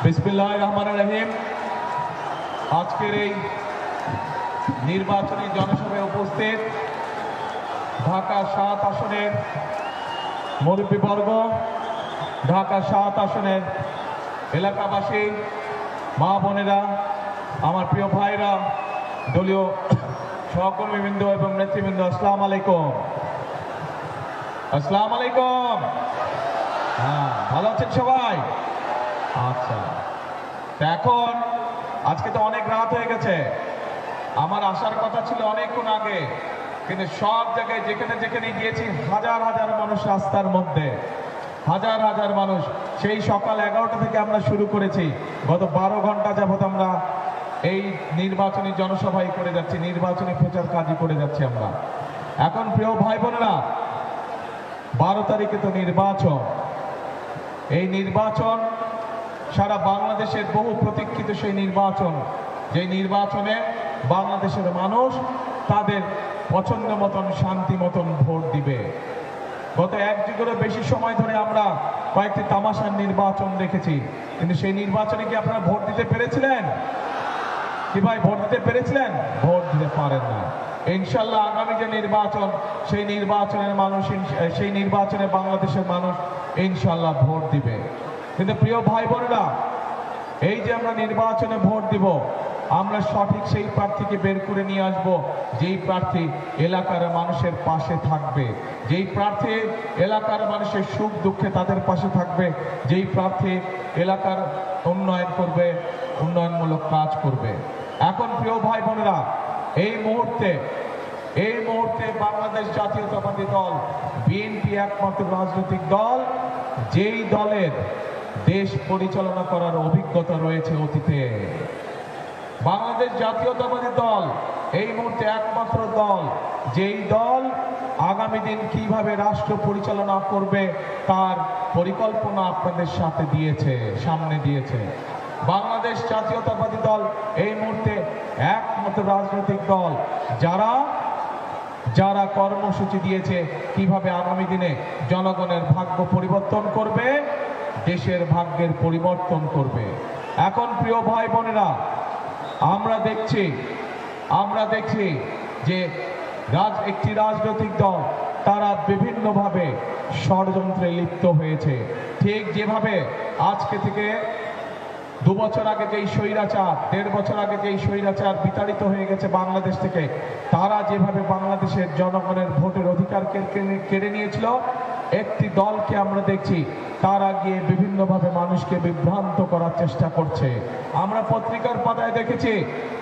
বিসমিল্লাহির রহমানির রহিম। আজকের এই নির্বাচনী জনসভায় উপস্থিত ঢাকা ৭ আসনের মুরব্বীবর্গ, ঢাকা ৭ আসনের এলাকাবাসী, মা বোনেরা, আমার প্রিয় ভাইরা, দলীয় সহকর্মীবৃন্দ এবং নেতৃবৃন্দ, আসসালামু আলাইকুম। আসসালামু আলাইকুম। হ্যাঁ, ভালো আছেন সবাই? আচ্ছা, এখন আজকে তো অনেক রাত হয়ে গেছে। আমার আসার কথা ছিল অনেকক্ষণ আগে, কিন্তু সব জায়গায় যেখানে যেখানে গিয়েছি হাজার হাজার মানুষ রাস্তার মধ্যে, হাজার হাজার মানুষ। সেই সকাল 11টা থেকে আমরা শুরু করেছি, গত 12 ঘন্টা যাবত আমরা এই নির্বাচনী জনসভাই করে যাচ্ছি, নির্বাচনী প্রচার কাজই করে যাচ্ছি আমরা। এখন প্রিয় ভাই বোনেরা, 12 তারিখে তো নির্বাচন। এই নির্বাচন সারা বাংলাদেশের বহু প্রতীক্ষিত সেই নির্বাচন, যে নির্বাচনে বাংলাদেশের মানুষ তাদের পছন্দ মতন, শান্তি মতন ভোট দিবে। গত 1 যুগেরও বেশি সময় ধরে আমরা কয়েকটি তামাশার নির্বাচন দেখেছি, কিন্তু সেই নির্বাচনে কি আপনারা ভোট দিতে পেরেছিলেন? কি ভাই, ভোট দিতে পেরেছিলেন? ভোট দিতে পারেন না। ইনশাল্লাহ আগামী যে নির্বাচন, সেই নির্বাচনের মানুষ, সেই নির্বাচনে বাংলাদেশের মানুষ ইনশাল্লাহ ভোট দিবে। কিন্তু প্রিয় ভাই বোনেরা, এই যে আমরা নির্বাচনে ভোট দিব, আমরা সঠিক সেই প্রার্থীকে বের করে নিয়ে আসব, যেই প্রার্থী এলাকার মানুষের পাশে থাকবে, যেই প্রার্থী এলাকার মানুষের সুখ দুঃখে তাদের পাশে থাকবে, যেই প্রার্থী এলাকার উন্নয়ন করবে, উন্নয়নমূলক কাজ করবে। এখন প্রিয় ভাই বোনেরা, এই মুহূর্তে বাংলাদেশ জাতীয়তাবাদী দল বিএনপি একমাত্র রাজনৈতিক দল, যেই দলের দেশ পরিচালনা করার অভিজ্ঞতা রয়েছে অতীতে। বাংলাদেশ জাতীয়তাবাদী দল এই মুহূর্তে একমাত্র দল, যেই দল আগামী দিন কিভাবে রাষ্ট্র পরিচালনা করবে তার পরিকল্পনা আপনাদের সামনে দিয়েছে। বাংলাদেশ জাতীয়তাবাদী দল এই মুহূর্তে একমাত্র রাজনৈতিক দল যারা কর্মসূচি দিয়েছে কিভাবে আগামী দিনে জনগণের ভাগ্য পরিবর্তন করবে, দেশের ভাগ্যের পরিবর্তন করবে। এখন প্রিয় ভাই বোনেরা, আমরা দেখছি যে একটি রাজনৈতিক দল তারা বিভিন্নভাবে ষড়যন্ত্রে লিপ্ত হয়েছে। ঠিক যেভাবে আজকে থেকে 2 বছর আগে যেই স্বৈরাচার, 1.5 বছর আগে যেই স্বৈরাচার বিতাড়িত হয়ে গেছে বাংলাদেশ থেকে, তারা যেভাবে বাংলাদেশের জনগণের ভোটের অধিকার কেড়ে নিয়েছিল, একটি দলকে আমরা দেখছি তারা গিয়ে বিভিন্নভাবে মানুষকে বিভ্রান্ত করার চেষ্টা করছে। আমরা পত্রিকার পাতায় দেখেছি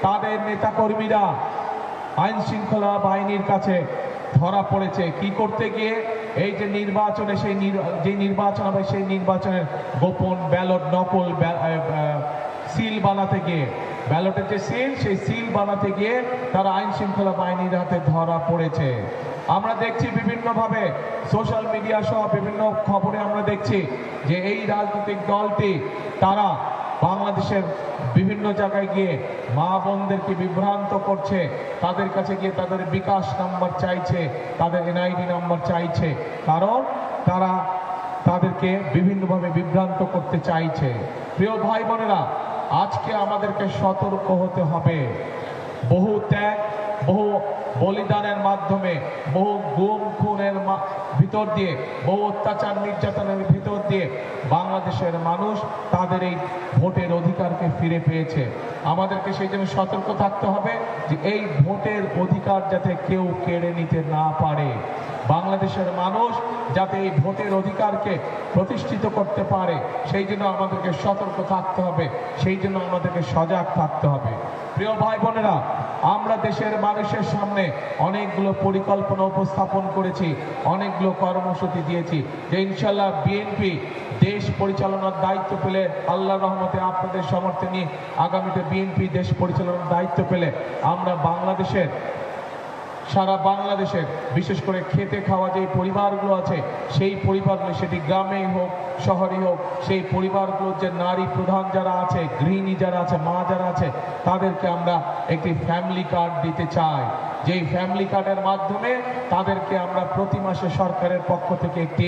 তাদের নেতাকর্মীরা আইন শৃঙ্খলা বাহিনীর কাছে ধরা পড়েছে। কি করতে গিয়ে? এই যে নির্বাচনে, যে নির্বাচন হবে সেই নির্বাচনের গোপন ব্যালট, নকল সিল বানাতে গিয়ে, ব্যালটের যে সেই সিল বানাতে গিয়ে তারা আইন শৃঙ্খলা বাহিনীর হাতে ধরা পড়েছে। আমরা দেখছি বিভিন্নভাবে সোশ্যাল মিডিয়া সহ বিভিন্ন খবরে আমরা দেখছি যে এই রাজনৈতিক দলটি তারা বাংলাদেশের বিভিন্ন জায়গায় গিয়ে মা বোনদেরকে বিভ্রান্ত করছে, তাদের কাছে গিয়ে তাদের বিকাশ নাম্বার চাইছে, তাদের এনআইডি নাম্বার চাইছে, কারণ তারা তাদেরকে বিভিন্নভাবে বিভ্রান্ত করতে চাইছে। প্রিয় ভাই বোনেরা, আজকে আমাদেরকে সতর্ক হতে হবে। বহু ত্যাগ, বহু বলিদানের মাধ্যমে, বহু গুম খুনের ভিতর দিয়ে, বহু অত্যাচার নির্যাতনের ভিতর দিয়ে বাংলাদেশের মানুষ তাদের এই ভোটের অধিকারকে ফিরে পেয়েছে। আমাদেরকে সেই জন্য সতর্ক থাকতে হবে যে এই ভোটের অধিকার যাতে কেউ কেড়ে নিতে না পারে, বাংলাদেশের মানুষ যাতে এই ভোটের অধিকারকে প্রতিষ্ঠিত করতে পারে, সেই জন্য আমাদেরকে সতর্ক থাকতে হবে, সেই জন্য আমাদেরকে সজাগ থাকতে হবে। প্রিয় ভাই বোনেরা, আমরা দেশের মানুষের সামনে অনেকগুলো পরিকল্পনা উপস্থাপন করেছি, অনেকগুলো কর্মসূচি দিয়েছি যে ইনশাল্লাহ বিএনপি দেশ পরিচালনার দায়িত্ব পেলে, আল্লাহর রহমতে আপনাদের সমর্থনে আগামীতে বিএনপি দেশ পরিচালনার দায়িত্ব পেলে আমরা সারা বাংলাদেশের বিশেষ করে খেতে খাওয়া যে পরিবারগুলো আছে, সেই পরিবারগুলো, সেটি গ্রামেই হোক শহরেই হোক, সেই পরিবারগুলোর যে নারী প্রধান যারা আছে, গৃহিণী যারা আছে, মা যারা আছে, তাদেরকে আমরা একটি ফ্যামিলি কার্ড দিতে চাই। যেই ফ্যামিলি কার্ডের মাধ্যমে তাদেরকে আমরা প্রতি মাসে সরকারের পক্ষ থেকে একটি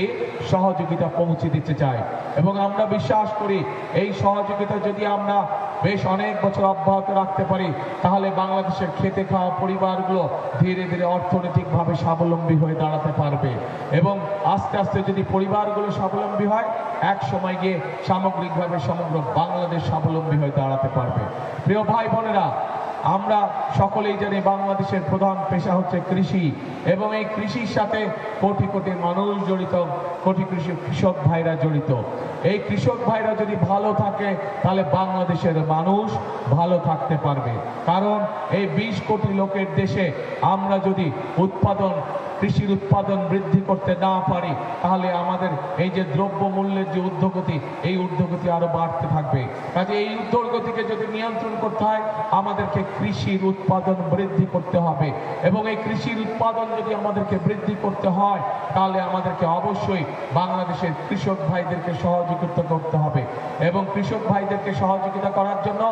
সহযোগিতা পৌঁছে দিতে চাই। এবং আমরা বিশ্বাস করি এই সহযোগিতা যদি আমরা বেশ অনেক বছর অব্যাহত রাখতে পারি, তাহলে বাংলাদেশের খেতে খাওয়া পরিবারগুলো ধীরে ধীরে অর্থনৈতিকভাবে স্বাবলম্বী হয়ে দাঁড়াতে পারবে। এবং আস্তে আস্তে যদি পরিবারগুলো স্বাবলম্বী হয়, এক সময় গিয়ে সামগ্রিকভাবে সমগ্র বাংলাদেশ স্বাবলম্বী হয়ে দাঁড়াতে পারবে। প্রিয় ভাই বোনেরা, আমরা সকলেই জানি বাংলাদেশের প্রধান পেশা হচ্ছে কৃষি, এবং এই কৃষির সাথে কোটি কোটি মানুষ জড়িত, কোটি কৃষক ভাইরা জড়িত। এই কৃষক ভাইরা যদি ভালো থাকে, তাহলে বাংলাদেশের মানুষ ভালো থাকতে পারবে। কারণ এই 20 কোটি লোকের দেশে আমরা যদি কৃষির উৎপাদন বৃদ্ধি করতে না পারি, তাহলে আমাদের এই যে দ্রব্য মূল্যের যে ঊর্ধ্বগতি, এই ঊর্ধ্বগতি আরো বাড়তে থাকবে। কাজে এই ঊর্ধ্বগতিকে যদি নিয়ন্ত্রণ করতে হয়, আমাদেরকে কৃষির উৎপাদন বৃদ্ধি করতে হবে। এবং এই কৃষির উৎপাদন যদি আমাদেরকে বৃদ্ধি করতে হয়, তাহলে আমাদেরকে অবশ্যই বাংলাদেশের কৃষক ভাইদেরকে সহযোগিতা করতে হবে। এবং কৃষক ভাইদেরকে সহযোগিতা করার জন্য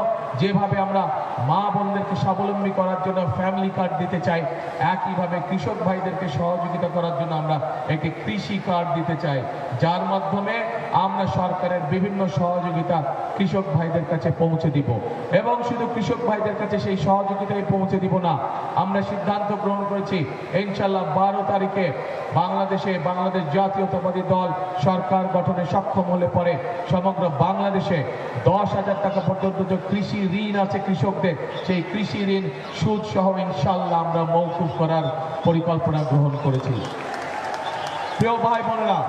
যেভাবে আমরা মা বোনদেরকে স্বাবলম্বী করার জন্য ফ্যামিলি কার্ড দিতে চাই, একইভাবে কৃষক ভাইদেরকে সহযোগিতা করার জন্য আমরা একটি কৃষি কার্ড দিতে চাই, যার মাধ্যমে আমরা সরকারের বিভিন্ন সহযোগিতা কৃষক ভাইদের কাছে পৌঁছে দিব। এবং শুধু কৃষক ভাইদের কাছে সেই সহযোগিতাই পৌঁছে দিব না, আমরা সিদ্ধান্ত গ্রহণ করেছি ইনশাল্লাহ 12 তারিখে বাংলাদেশ জাতীয়তাবাদী দল সরকার গঠনে সক্ষম হলে পরে সমগ্র বাংলাদেশে 10,000 টাকা পর্যন্ত যে কৃষি ঋণ আছে কৃষকদের, সেই কৃষি ঋণ সুদ সহ ইনশাল্লাহ আমরা মওকুফ করার পরিকল্পনা গ্রহণ করেছি। প্রিয় ভাই বোনেরা,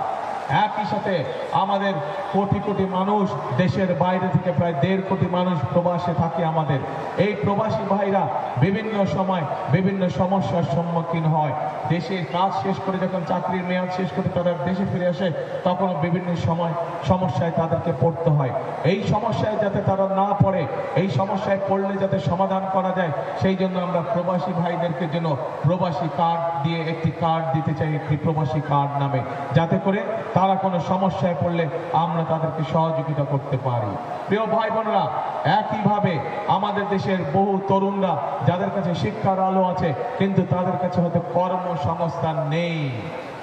একই সাথে আমাদের কোটি কোটি মানুষ দেশের বাইরে থেকে প্রায় 1.5 কোটি মানুষ প্রবাসে থাকে। আমাদের এই প্রবাসী ভাইরা বিভিন্ন সময় বিভিন্ন সমস্যার সম্মুখীন হয়। দেশে কাজ শেষ করে যখন চাকরির মেয়াদ শেষ করে তারা দেশে ফিরে আসে, তখন বিভিন্ন সমস্যায় তাদেরকে পড়তে হয়। এই সমস্যায় যাতে তারা না পড়ে, এই সমস্যায় পড়লে যাতে সমাধান করা যায়, সেই জন্য আমরা প্রবাসী ভাইদেরকে জন্য প্রবাসী কার্ড দিয়ে একটি কার্ড দিতে চাই, একটি প্রবাসী কার্ড নামে, যাতে করে তারা কোনো সমস্যায় পড়লে আমরা তাদেরকে সহযোগিতা করতে পারি। প্রিয় ভাই বোনেরা, একইভাবে আমাদের দেশের বহু তরুণরা যাদের কাছে শিক্ষার আলো আছে, কিন্তু তাদের কাছে হয়তো কর্মসংস্থান নেই।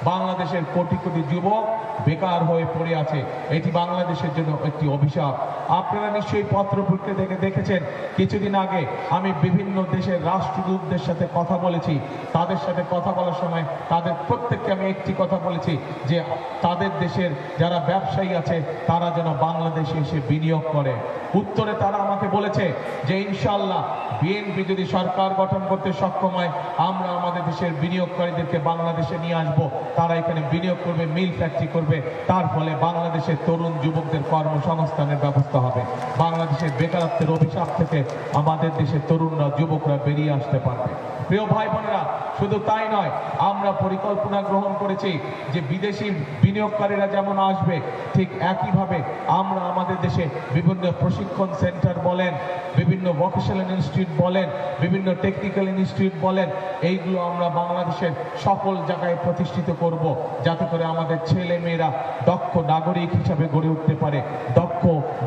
বাংলাদেশের কোটি কোটি যুবক বেকার হয়ে পড়ে আছে। এটি বাংলাদেশের জন্য একটি অভিশাপ। আপনারা নিশ্চয়ই পত্রপত্রিকা থেকে দেখেছেন, কিছুদিন আগে আমি বিভিন্ন দেশের রাষ্ট্রদূতদের সাথে কথা বলেছি। তাদের সাথে কথা বলার সময় তাদের প্রত্যেককে আমি একটি কথা বলেছি যে তাদের দেশের যারা ব্যবসায়ী আছে তারা যেন বাংলাদেশে এসে বিনিয়োগ করে। উত্তরে তারা আমাকে বলেছে যে ইনশাআল্লাহ বিএনপি যদি সরকার গঠন করতে সক্ষম হয়, আমরা আমাদের দেশের বিনিয়োগকারীদেরকে বাংলাদেশে নিয়ে আসব। তারা এখানে বিনিয়োগ করবে, মিল ফ্যাক্টরি করবে, তার ফলে বাংলাদেশের তরুণ যুবকদের কর্মসংস্থানের ব্যবস্থা হবে। বাংলাদেশের বেকারত্বের অভিশাপ থেকে আমাদের দেশের তরুণরা যুবকরা বেরিয়ে আসতে পারবে। প্রিয় ভাই বোনেরা, শুধু তাই নয়, আমরা পরিকল্পনা গ্রহণ করেছি যে বিদেশি বিনিয়োগকারীরা যেমন আসবে, ঠিক একইভাবে আমরা আমাদের দেশে বিভিন্ন প্রশিক্ষণ সেন্টার বলেন, বিভিন্ন ভোকেশনাল ইনস্টিটিউট বলেন, বিভিন্ন টেকনিক্যাল ইনস্টিটিউট বলেন, এইগুলো আমরা বাংলাদেশের সকল জায়গায় প্রতিষ্ঠিত করব, যাতে করে আমাদের ছেলে মেয়েরা দক্ষ নাগরিক হিসাবে গড়ে উঠতে পারে,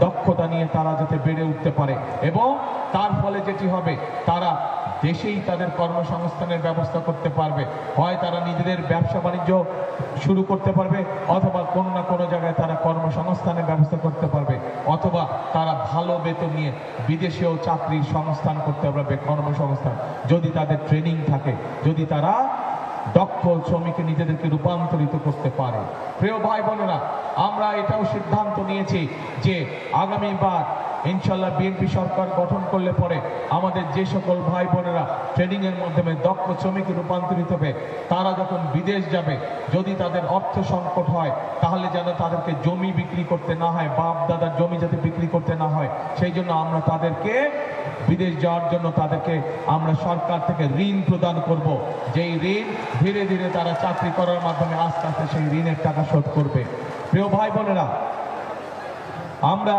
দক্ষতা নিয়ে তারা যাতে বেড়ে উঠতে পারে। এবং তার ফলে যেটি হবে, তারা দেশেই তাদের কর্মসংস্থানের ব্যবস্থা করতে পারবে। হয় তারা নিজেদের ব্যবসা বাণিজ্য শুরু করতে পারবে, অথবা কোনো না কোনো জায়গায় তারা কর্মসংস্থানের ব্যবস্থা করতে পারবে, অথবা তারা ভালো বেতন নিয়ে বিদেশেও চাকরির সংস্থান করতে পারবে, কর্মসংস্থান, যদি তাদের ট্রেনিং থাকে, যদি তারা দক্ষ শ্রমিকে নিজেদেরকে রূপান্তরিত করতে পারে। প্রিয় ভাই বোনেরা, আমরা এটাও সিদ্ধান্ত নিয়েছি যে আগামীবার ইনশাল্লাহ বিএনপি সরকার গঠন করলে পরে আমাদের যে সকল ভাই বোনেরা ট্রেনিং এর মাধ্যমে দক্ষ শ্রমিকে রূপান্তরিত হবে, তারা যখন বিদেশ যাবে, যদি তাদের অর্থ সংকট হয়, তাহলে যেন তাদেরকে জমি বিক্রি করতে না হয়, বাপ দাদার জমি যাতে বিক্রি করতে না হয়, সেই জন্য আমরা তাদেরকে বিদেশ যাওয়ার জন্য তাদেরকে আমরা সরকার থেকে ঋণ প্রদান করব। যেই ঋণ ধীরে ধীরে তারা চাকরি করার মাধ্যমে আস্তে আস্তে সেই ঋণের টাকা শোধ করবে। প্রিয় ভাই বোনেরা, আমরা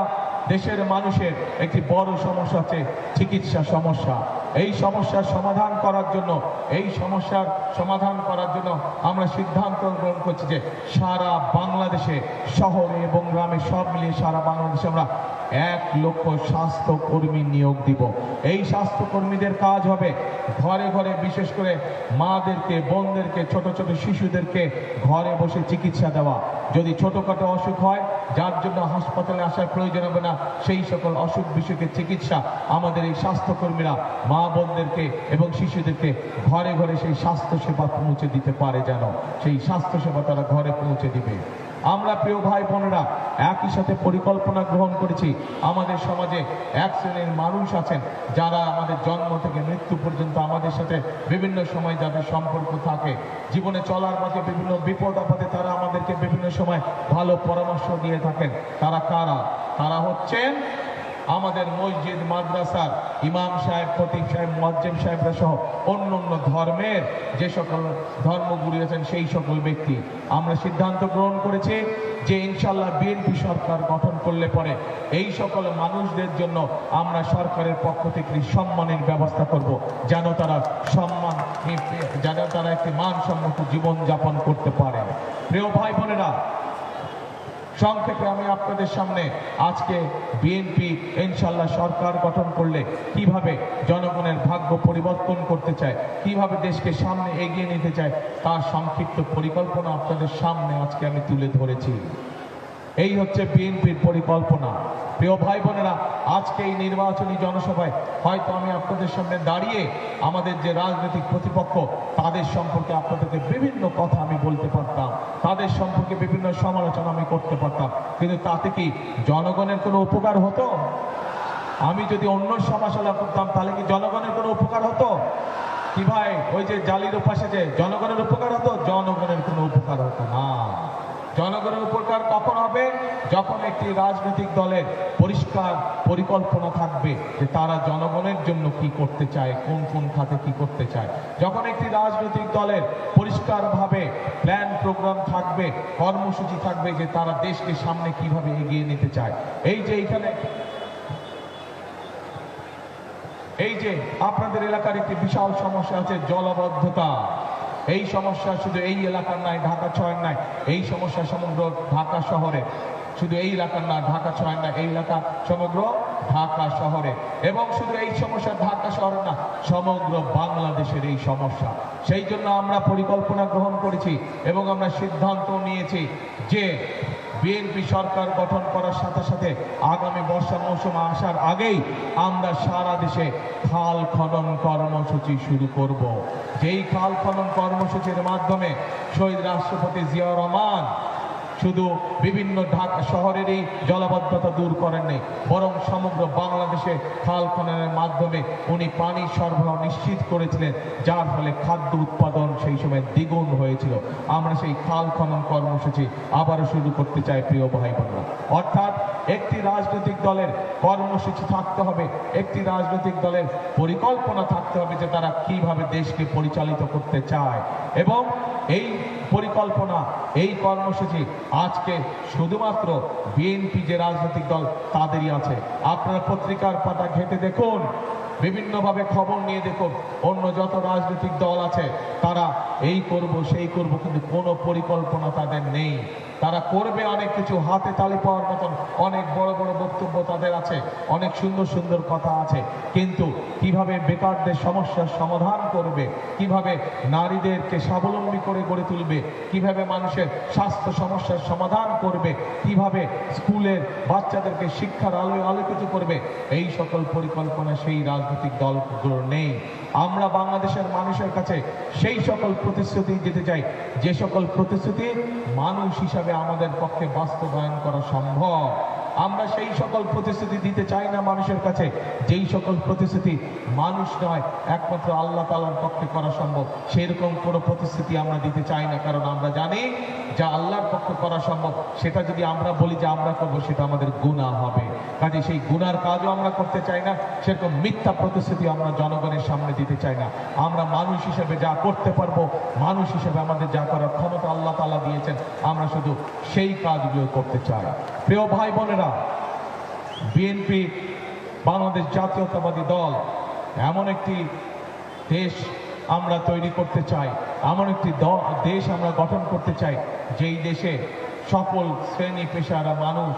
দেশের মানুষের একটি বড় সমস্যা হচ্ছে চিকিৎসা সমস্যা। এই সমস্যার সমাধান করার জন্য আমরা সিদ্ধান্ত গ্রহণ করছি যে সারা বাংলাদেশে শহরে এবং গ্রামে সব মিলিয়ে সারা বাংলাদেশে আমরা 1 লক্ষ স্বাস্থ্যকর্মী নিয়োগ দিব। এই স্বাস্থ্যকর্মীদের কাজ হবে ঘরে ঘরে, বিশেষ করে মাদেরকে, বোনদেরকে, ছোট ছোট শিশুদেরকে ঘরে বসে চিকিৎসা দেওয়া। যদি ছোটখাটো অসুখ হয় যার জন্য হাসপাতালে আসার প্রয়োজন হবে না, সেই সকল অসুখ বিসুখের চিকিৎসা আমাদের এই স্বাস্থ্যকর্মীরা মা বোনদেরকে এবং শিশুদেরকে ঘরে ঘরে সেই স্বাস্থ্যসেবা পৌঁছে দিতে পারে, যেন সেই স্বাস্থ্যসেবা তারা ঘরে পৌঁছে দিবে। আমরা প্রিয় ভাই বোনেরা একই সাথে পরিকল্পনা গ্রহণ করেছি। আমাদের সমাজে এক শ্রেণীর মানুষ আছেন যারা আমাদের জন্ম থেকে মৃত্যু পর্যন্ত আমাদের সাথে বিভিন্ন সময় যাদের সম্পর্ক থাকে, জীবনে চলার পথে বিভিন্ন বিপদ আপদে তারা আমাদেরকে বিভিন্ন সময় ভালো পরামর্শ দিয়ে থাকেন। তারা কারা? তারা হচ্ছেন আমাদের মসজিদ মাদ্রাসার ইমাম সাহেব, খতিব সাহেব, মুয়াজ্জিম সাহেবরা সহ অন্য অন্য ধর্মের যে সকল ধর্মগুরু আছেন সেই সকল ব্যক্তি। আমরা সিদ্ধান্ত গ্রহণ করেছি যে ইনশাল্লাহ বিএনপি সরকার গঠন করলে পরে এই সকল মানুষদের জন্য আমরা সরকারের পক্ষ থেকে সম্মানের ব্যবস্থা করব, যেন তারা একটি মানসম্মত জীবন যাপন করতে পারে। প্রিয় ভাই বোনেরা, সংক্ষেপে আমি আপনাদের সামনে আজকে বিএনপি ইনশাল্লাহ সরকার গঠন করলে কিভাবে জনগণের ভাগ্য পরিবর্তন করতে চায়, কিভাবে দেশকে সামনে এগিয়ে নিতে চায়, তার সংক্ষিপ্ত পরিকল্পনা আপনাদের সামনে আজকে আমি তুলে ধরেছি। এই হচ্ছে বিএনপির পরিকল্পনা। প্রিয় ভাই বোনেরা, আজকে এই নির্বাচনী জনসভায় হয়তো আমি আপনাদের সামনে দাঁড়িয়ে আমাদের যে রাজনৈতিক প্রতিপক্ষ তাদের সম্পর্কে আপনাদেরকে বিভিন্ন কথা আমি বলতে পারতাম, তাদের সম্পর্কে বিভিন্ন সমালোচনা আমি করতে পারতাম, কিন্তু তাতে কি জনগণের কোনো উপকার হতো? আমি যদি অন্য সমালোচনা করতাম তাহলে কি জনগণের কোনো উপকার হতো? কি ভাই, ওই যে জালির পাশে যে জনগণের উপকার হতো? জনগণের কোনো উপকার হতো না। জনগণের উপকার কখন হবে? যখন একটি রাজনৈতিক দলের পরিষ্কার পরিকল্পনা থাকবে যে তারা জনগণের জন্য কি করতে চায়, কোন কোন খাতে কি করতে চায়। যখন একটি রাজনৈতিক দলের পরিষ্কারভাবে প্ল্যান প্রোগ্রাম থাকবে, কর্মসূচি থাকবে যে তারা দেশকে সামনে কিভাবে এগিয়ে নিতে চায়। এই যে আপনাদের এলাকার একটি বিশাল সমস্যা আছে, জলাবদ্ধতা। এই সমস্যা শুধু এই এলাকার নয়, ঢাকা 6 নয়, এই সমস্যা সমগ্র ঢাকা শহরে। শুধু এই এলাকার না, ঢাকা 6 না, এই এলাকা সমগ্র ঢাকা শহরে। এবং শুধু এই সমস্যা ঢাকা শহরে না, সমগ্র বাংলাদেশের এই সমস্যা। সেই জন্য আমরা পরিকল্পনা গ্রহণ করেছি এবং আমরা সিদ্ধান্ত নিয়েছি যে বিএনপি সরকার গঠন করার সাথে সাথে আগামী বর্ষা মৌসুম আসার আগেই আমরা সারা দেশে খাল খনন কর্মসূচি শুরু করব। যেই খাল খনন কর্মসূচির মাধ্যমে শহীদ রাষ্ট্রপতি জিয়াউর রহমান শুধু বিভিন্ন ঢাকা শহরেরই জলাবদ্ধতা দূর করেননি, বরং সমগ্র বাংলাদেশে খাল খননের মাধ্যমে উনি পানির সরবরাহ নিশ্চিত করেছিলেন, যার ফলে খাদ্য উৎপাদন সেই সময় দ্বিগুণ হয়েছিল। আমরা সেই খাল খনন কর্মসূচি আবারও শুরু করতে চাই প্রিয় ভাই বোনেরা। অর্থাৎ একটি রাজনৈতিক দলের কর্মসূচি থাকতে হবে, একটি রাজনৈতিক দলের পরিকল্পনা থাকতে হবে যে তারা কিভাবে দেশকে পরিচালিত করতে চায়। এবং এই পরিকল্পনা, এই কর্মসূচি আজকে শুধুমাত্র বিএনপি যে রাজনৈতিক দল তাদেরই আছে। আপনারা পত্রিকার পাতা ঘেঁটে দেখুন, বিভিন্নভাবে খবর নিয়ে দেখুন, অন্য যত রাজনৈতিক দল আছে তারা এই করব সেই করব, কিন্তু কোনো পরিকল্পনা তাদের নেই। তারা করবে অনেক কিছু, হাতে তালি পাওয়ার মতন অনেক বড় বড় বক্তব্য তাদের আছে, অনেক সুন্দর সুন্দর কথা আছে, কিন্তু কিভাবে বেকারদের সমস্যার সমাধান করবে, কিভাবে নারীদেরকে স্বাবলম্বী করে গড়ে তুলবে, কিভাবে মানুষের স্বাস্থ্য সমস্যার সমাধান করবে, কিভাবে স্কুলের বাচ্চাদেরকে শিক্ষার আলোয় আলোকিত করবে, এই সকল পরিকল্পনা সেই রাজনৈতিক দলগুলোর নেই। আমরা বাংলাদেশের মানুষের কাছে সেই সকল প্রতিশ্রুতি দিতে চাই যে সকল প্রতিশ্রুতি মানুষ হিসাবে আমাদের পক্ষে বাস্তবায়ন করা সম্ভব। আমরা সেই সকল প্রতিশ্রুতি দিতে চাই না মানুষের কাছে যেই সকল প্রতিশ্রুতি মানুষ নয় একমাত্র আল্লাহ তাআলার পক্ষে করা সম্ভব। সেরকম কোনো প্রতিশ্রুতি আমরা দিতে চাই না, কারণ আমরা জানি যা আল্লাহর পক্ষে করা সম্ভব সেটা যদি আমরা বলি যে আমরা করবো, সেটা আমাদের গুনাহ হবে। কাজে সেই গুনার কাজও আমরা করতে চাই না, সেরকম মিথ্যা প্রতিশ্রুতি আমরা জনগণের সামনে দিতে চাই না। আমরা মানুষ হিসেবে যা করতে পারবো, মানুষ হিসেবে আমাদের যা করার ক্ষমতা আল্লাহ তাআলা দিয়েছেন, আমরা শুধু সেই কাজগুলো করতে চাই। প্রিয় ভাই বোনেরা, বিএনপি বাংলাদেশ জাতীয়তাবাদী দল এমন একটি দেশ আমরা তৈরি করতে চাই, এমন একটি দেশ আমরা গঠন করতে চাই যেই দেশে সকল শ্রেণী পেশার মানুষ,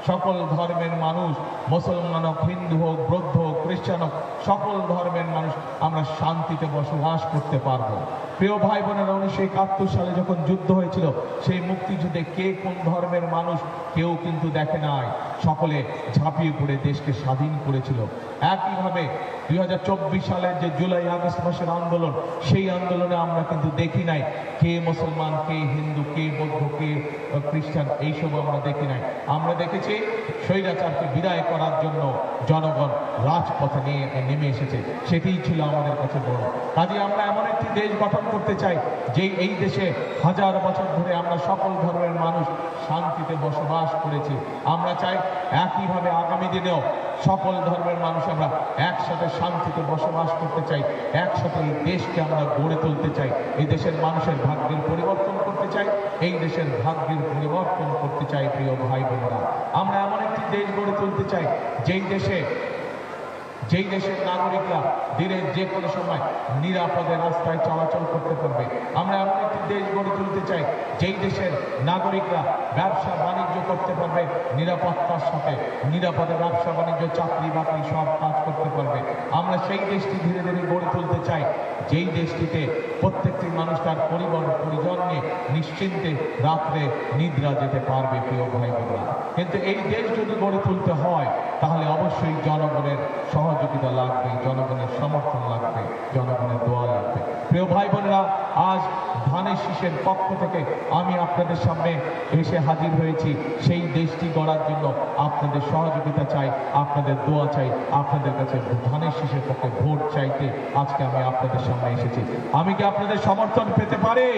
সকল ধর্মের মানুষ, মুসলমান হোক, হিন্দু হোক, বৌদ্ধ হোক, খ্রিস্টান হোক, সকল ধর্মের মানুষ আমরা শান্তিতে বসবাস করতে পারবো। প্রিয় ভাই বোনেরা, 1971 সালে যখন যুদ্ধ হয়েছিল, সেই মুক্তিযুদ্ধে কে কোন ধর্মের মানুষ কেউ কিন্তু দেখে নাই, সকলে ঝাঁপিয়ে পড়ে দেশকে স্বাধীন করেছিল। একইভাবে 2024 সালের যে জুলাই আগস্ট মাসের আন্দোলন, সেই আন্দোলনে আমরা কিন্তু দেখি নাই কে মুসলমান, কে হিন্দু, কে বৌদ্ধ, কে খ্রিস্টান, এইসব আমরা দেখি নাই। আমরা দেখেছি স্বৈরাচারকে বিদায় করার জন্য জনগণ রাজপথে নেমে এসেছে, সেটিই ছিল আমাদের কাছে বড়। কাজে আমরা এমন একটি দেশ গঠন করতে চাই যে এই দেশে হাজার বছর ধরে আমরা সকল ধর্মের মানুষ শান্তিতে বসবাস করেছি। আমরা চাই একইভাবে আগামী দিনেও সকল ধর্মের মানুষ আমরা একসাথে শান্তিতে বসবাস করতে চাই, একসাথে এই দেশকে আমরা গড়ে তুলতে চাই, এই দেশের মানুষের ভাগ্যের পরিবর্তন করতে চাই, এই দেশের ভাগ্যের পরিবর্তন করতে চাই। প্রিয় ভাই বোনেরা, আমরা এমন একটি দেশ গড়ে তুলতে চাই যেই দেশের নাগরিকরা দিনের যে কোনো সময় নিরাপদে রাস্তায় চলাচল করতে পারবে। আমরা এমন একটি দেশ গড়ে তুলতে চাই যেই দেশের নাগরিকরা ব্যবসা বাণিজ্য করতে পারবে নিরাপত্তার সাথে, নিরাপদে ব্যবসা বাণিজ্য, চাকরি বাকরি সব কাজ করতে পারবে। আমরা সেই দেশটি ধীরে ধীরে গড়ে তুলতে চাই যেই দেশটিতে প্রত্যেকটি মানুষ তার পরিজন নিয়ে নিশ্চিন্তে রাত্রে নিদ্রা যেতে পারবে। প্রিয় ভাই বোনেরা, কিন্তু এই দেশ যদি গড়ে তুলতে হয় তাহলে অবশ্যই জনগণের সহযোগিতা লাগবে, জনগণের সমর্থন লাগবে, জনগণের দোয়া লাগবে। প্রিয় ভাই বোনেরা, আজ ধানের শীষের পক্ষ থেকে আমি আপনাদের সামনে এসে হাজির হয়েছি সেই দেশটি গড়ার জন্য। আপনাদের সহযোগিতা চাই, আপনাদের দোয়া চাই, আপনাদের কাছে ধানের শীষের পক্ষে ভোট চাইতে আজকে আমি আপনাদের সামনে এসেছি। আমি কি আপনাদের সমর্থন পেতে পারি?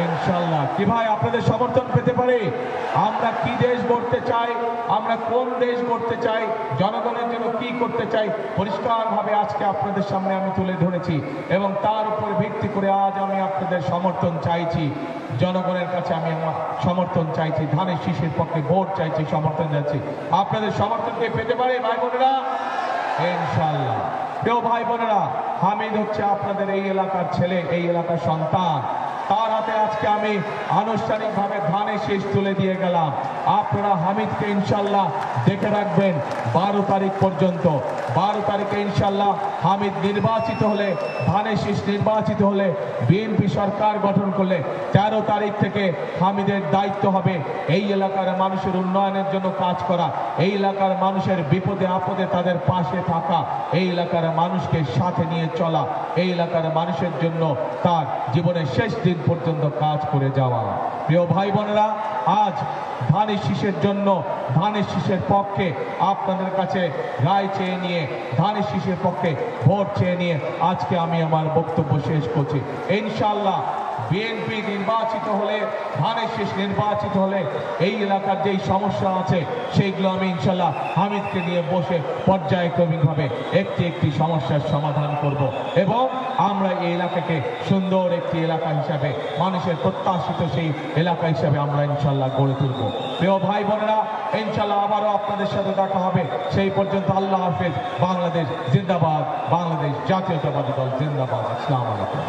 ইনশাআল্লাহ। কি ভাই, আপনাদের সমর্থন পেতে পারি? আমরা কি দেশ গড়তে চাই, আমরা কোন দেশ গড়তে চাই, জনগণের জন্য কি করতে চাই, পরিষ্কারভাবে আজকে আপনাদের সামনে আমি তুলে ধরেছি এবং তার উপর ভিত্তি করে আজ আমি আপনাদের সমর্থন চাইছি। জনগণের কাছে আমি আমার সমর্থন চাইছি, ধানের শীষের পক্ষে ভোট চাইছি, সমর্থন চাইছি। আপনাদের সমর্থনকে পেতে পারি ভাই বোনেরা? ইনশাআল্লাহ। প্রিয় ভাই বোনেরা, হামিদ হচ্ছে আপনাদের এই এলাকার ছেলে, এই এলাকার সন্তান। তার হাতে আজকে আমি আনুষ্ঠানিকভাবে ধানের শীষ তুলে দিয়ে গেলাম। আপনারা হামিদকে ইনশাল্লাহ দেখে রাখবেন 12 তারিখ পর্যন্ত। 12 তারিখে ইনশাল্লাহ হামিদ নির্বাচিত হলে, ধানের শীষ নির্বাচিত হলে, বিএনপি সরকার গঠন করলে 13 তারিখ থেকে হামিদের দায়িত্ব হবে এই এলাকার মানুষের উন্নয়নের জন্য কাজ করা, এই এলাকার মানুষের বিপদে আপদে তাদের পাশে থাকা, এই এলাকার মানুষকে সাথে নিয়ে চলা, এই এলাকার মানুষের জন্য তার জীবনের শেষ দিন পর্যন্ত কাজ করে যাওয়া। প্রিয় ভাই বোনেরা, আজ ধানের শীষের জন্য, ধানের শীষের পক্ষে আপনাদের কাছে রায় চেয়ে নিয়ে, ধানের শীষের পক্ষে ভোট চেয়ে নিয়ে আজকে আমি আমার বক্তব্য শেষ করছি। ইনশাআল্লাহ বিএনপি নির্বাচিত হলে, ধানের শীষ নির্বাচিত হলে এই এলাকার যেই সমস্যা আছে সেইগুলো আমি ইনশাল্লাহ হামিদকে নিয়ে বসে পর্যায়ক্রমিকভাবে একটি একটি সমস্যার সমাধান করব এবং আমরা এই এলাকাকে সুন্দর একটি এলাকা হিসাবে, মানুষের প্রত্যাশিত সেই এলাকা হিসাবে আমরা ইনশাল্লাহ গড়ে তুলব। প্রিয় ভাই বোনেরা, ইনশাল্লাহ আবারও আপনাদের সাথে দেখা হবে। সেই পর্যন্ত আল্লাহ হাফেজ। বাংলাদেশ জিন্দাবাদ, বাংলাদেশ জাতীয়তাবাদী দল জিন্দাবাদ। আসসালামু আলাইকুম।